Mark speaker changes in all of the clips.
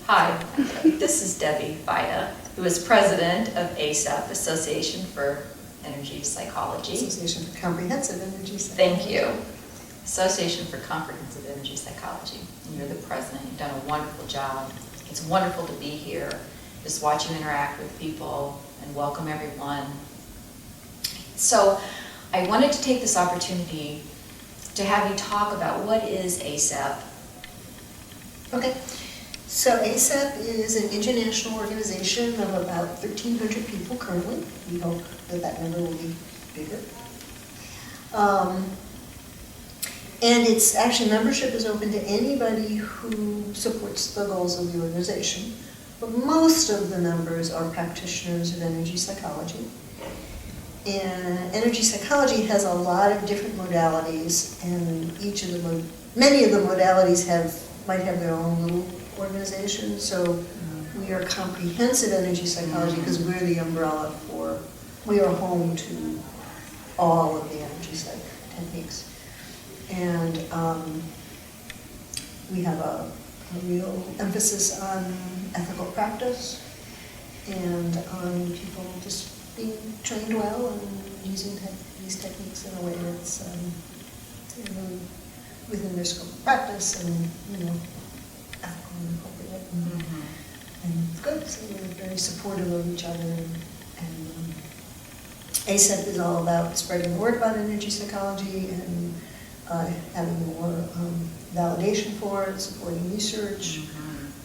Speaker 1: Hi, this is Debbie Vida, who is president of ACEP, Association for Energy Psychology.
Speaker 2: Association for Comprehensive Energy Psychology.
Speaker 1: Thank you. Association for Comprehensive Energy Psychology. And you're the president. You've done a wonderful job. It's wonderful to be here, just watch you interact with people and welcome everyone. So I wanted to take this opportunity to have you talk about what is ACEP.
Speaker 2: Okay. So ACEP is an international organization of about 1,300 people currently. We hope that that number will be bigger. And it's actually, membership is open to anybody who supports the goals of the organization. But most of the members are practitioners of energy psychology. And energy psychology has a lot of different modalities, and many of the modalities might have their own little organization. So we are comprehensive energy psychology because we're the umbrella we are home to all of the energy psych techniques. And we have a real emphasis on ethical practice and on people just being trained well and using these techniques in a way that's really within their scope of practice and, ethical and appropriate. And it's good, so we're very supportive of each other. And ACEP is all about spreading the word about energy psychology and having more validation for it, supporting research,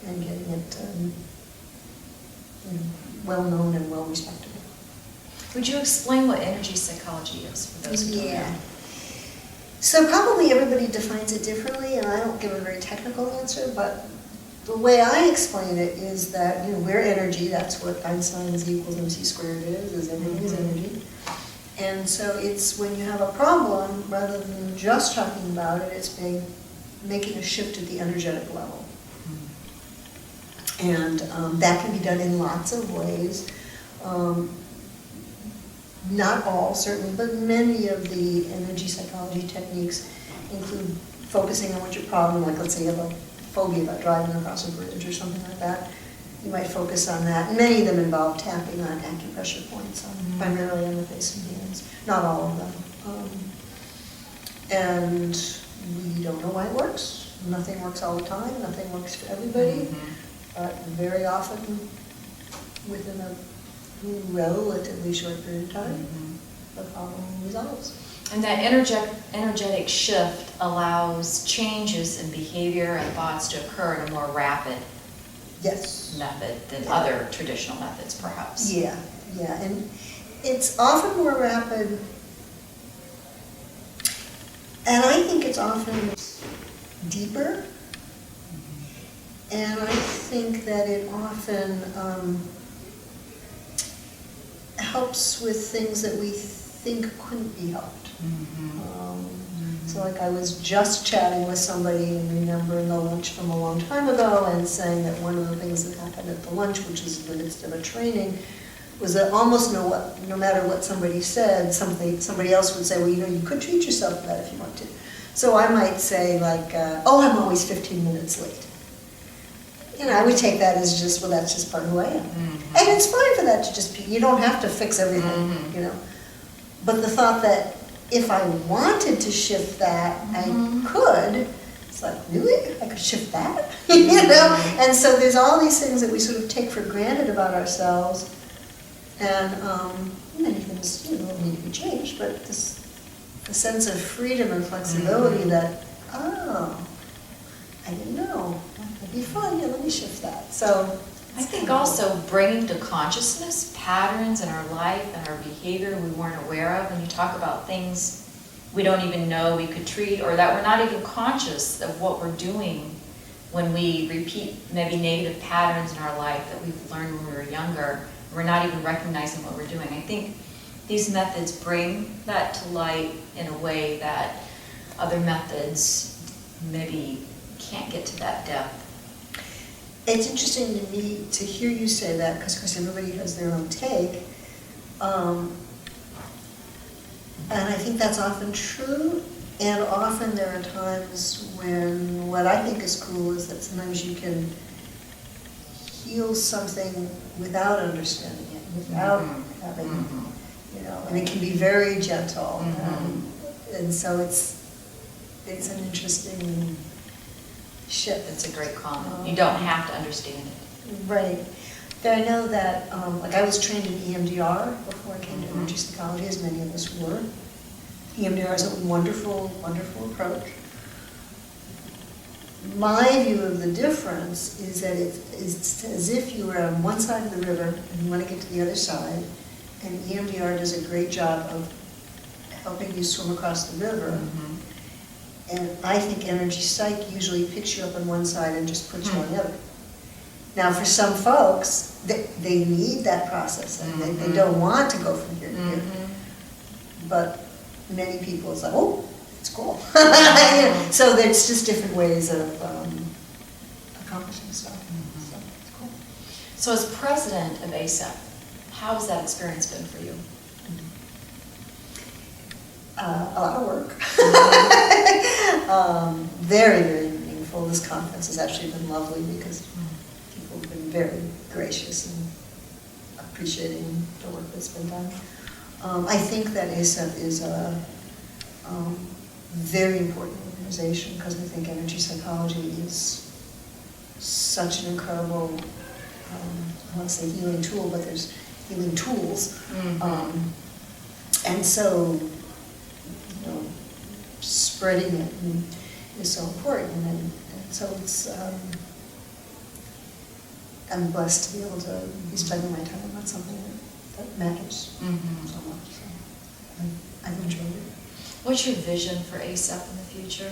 Speaker 2: and getting it well known and well respected.
Speaker 1: Would you explain what energy psychology is for those who don't know?
Speaker 2: So probably everybody defines it differently, and I don't give a very technical answer, but the way I explain it is that we're energy. That's what Einstein's E equals mc squared is everything is energy. And so it's when you have a problem, rather than just talking about it, it's making a shift at the energetic level. And that can be done in lots of ways. Not all, certainly, but many of the energy psychology techniques include focusing on what your problem, like let's say you have a phobia about driving across a bridge or something like that. You might focus on that. Many of them involve tapping on acupressure points, primarily on the face and hands. Not all of them. And we don't know why it works. Nothing works all the time. Nothing works for everybody. But very often, within a relatively short period of time, the problem resolves.
Speaker 1: And that energetic shift allows changes in behavior and thoughts to occur in a more rapid method than other traditional methods, perhaps.
Speaker 2: Yeah, and it's often more rapid, and I think it's often deeper, and I think that it often helps with things that we think couldn't be helped. So like I was just chatting with somebody and remembering the lunch from a long time ago and saying that one of the things that happened at the lunch, which was in the midst of a training, was that almost no matter what somebody said, somebody else would say, well, you could treat yourself for that if you want to. So I might say like, oh, I'm always 15 minutes late. I would take that as just, well, that's just part of who I am. And it's fine for that to just be, you don't have to fix everything, But the thought that if I wanted to shift that, I could, it's like, really? I could shift that? And so there's all these things that we sort of take for granted about ourselves. And many things, need to be changed, but the sense of freedom and flexibility that, oh, I didn't know. That'd be fun. Yeah, let me shift that. So
Speaker 1: I think also bringing to consciousness patterns in our life and our behavior we weren't aware of. When you talk about things we don't even know we could treat, or that we're not even conscious of what we're doing when we repeat maybe negative patterns in our life that we've learned when we were younger, we're not even recognizing what we're doing. I think these methods bring that to light in a way that other methods maybe can't get to that depth.
Speaker 2: It's interesting to me to hear you say that, because of course everybody has their own take. And I think that's often true. And often there are times when what I think is cool is that sometimes you can heal something without understanding it, without having, you know, and it can be very gentle. And so it's an interesting shift.
Speaker 1: That's a great comment. You don't have to understand it.
Speaker 2: Right. But I know that, like I was trained in EMDR before I came to energy psychology, as many of us were. EMDR is a wonderful, wonderful approach. My view of the difference is that it's as if you were on one side of the river and you want to get to the other side, and EMDR does a great job of helping you swim across the river. And I think energy psych usually picks you up on one side and just puts you on the other. Now, for some folks, they need that process, and they don't want to go from here to here. But many people, it's like, oh, it's cool. So there's just different ways of accomplishing stuff. So it's cool.
Speaker 1: So as president of ACEP, how has that experience been for you?
Speaker 2: A lot of work. Very, very meaningful. This conference has actually been lovely because people have been very gracious and appreciating the work that's been done. I think that ACEP is a very important organization because I think energy psychology is such an incredible, I want to say healing tool, but there's healing tools. And so, you know, spreading it is so important. And so it's, I'm blessed to be able to be spending my time on something that matters so much. So I've enjoyed it.
Speaker 1: What's your vision for ACEP in the future?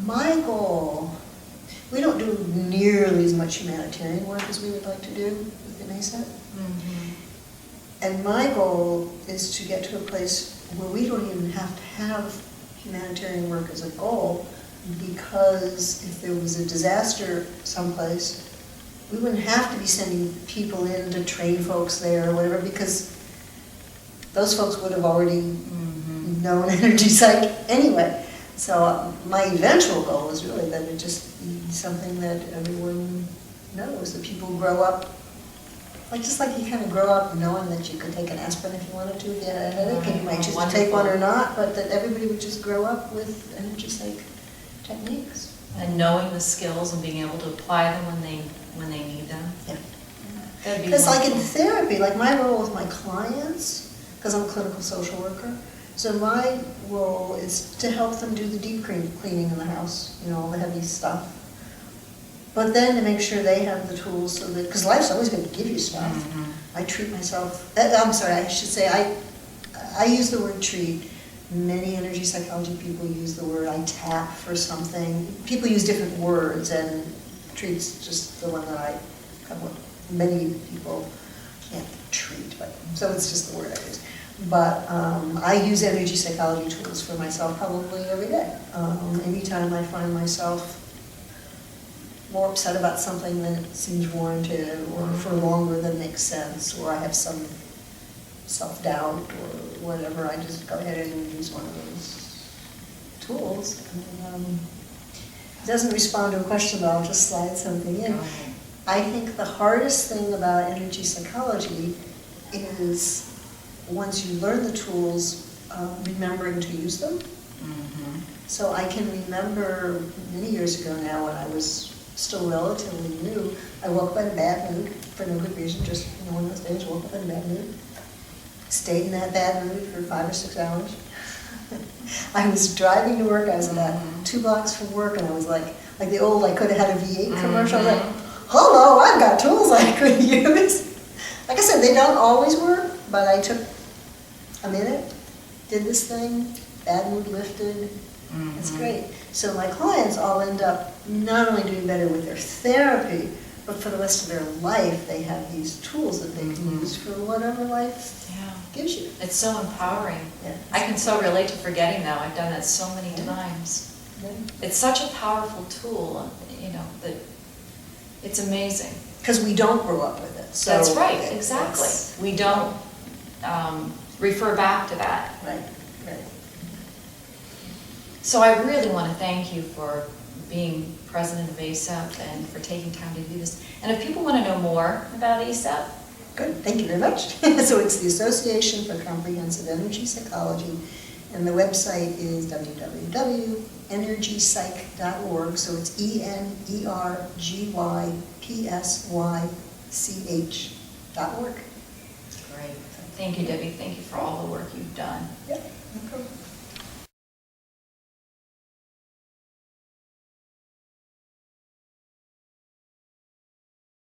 Speaker 2: My goal, we don't do nearly as much humanitarian work as we would like to do within ACEP. And my goal is to get to a place where we don't even have to have humanitarian work as a goal, because if there was a disaster someplace, we wouldn't have to be sending people in to train folks there or whatever, because those folks would have already known energy psych anyway. So my eventual goal is really that it just be something that everyone knows, that people grow up, like just like you kind of grow up knowing that you could take an aspirin if you wanted to, if you had a headache, and you might choose to take one or not, but that everybody would just grow up with energy psych techniques.
Speaker 1: And knowing the skills and being able to apply them when they need them.
Speaker 2: Yeah.
Speaker 1: That'd be
Speaker 2: Because like in
Speaker 1: wonderful.
Speaker 2: therapy, like my role with my clients, because I'm a clinical social worker, so my role is to help them do the deep cleaning in the house, you know, all the heavy stuff. But then to make sure they have the tools so that, because life's always going to give you stuff. I treat myself, I'm sorry, I should say, I use the word treat. Many energy psychology people use the word I tap for something. People use different words, and treat's just the one that I have. Many people can't treat, but so it's just the word I use. But I use energy psychology tools for myself probably every day. Anytime I find myself more upset about something than it seems warranted, or for longer than makes sense, or I have some self-doubt or whatever, I just go ahead and use one of those tools. And, it doesn't respond to a question, but I'll just slide something in. I think the hardest thing about energy psychology is, once you learn the tools, remembering to use them. So I can remember many years ago now, when I was still relatively new, I woke up in a bad mood for no good reason, just one of those days, woke up in a bad mood. Stayed in that bad mood for 5 or 6 hours. I was driving to work, I was about 2 blocks from work, and I was like the old, I could have had a V8 commercial, I was like, hello, I've got tools I could use. Like I said, they don't always work, but I took a minute, did this thing, bad mood lifted. It's great. So my clients all end up not only doing better with their therapy, but for the rest of their life, they have these tools that they can use for whatever life gives you.
Speaker 1: It's so empowering.
Speaker 2: Yeah.
Speaker 1: I can so relate to forgetting that. I've done that so many times. It's such a powerful tool, you know, that it's amazing.
Speaker 2: Because we don't grow up with it. So
Speaker 1: That's right, exactly. We don't refer back to that.
Speaker 2: Right, right.
Speaker 1: So I really want to thank you for being president of ACEP and for taking time to do this. And if people want to know more about ACEP,
Speaker 2: Good, thank you very much. So it's the Association for Comprehensive Energy Psychology, and the website is www.energypsych.org, so it's ENERGYPSYCH.org.
Speaker 1: great. Thank you, Debbie. Thank you for all the work you've done.
Speaker 2: Yeah, no problem.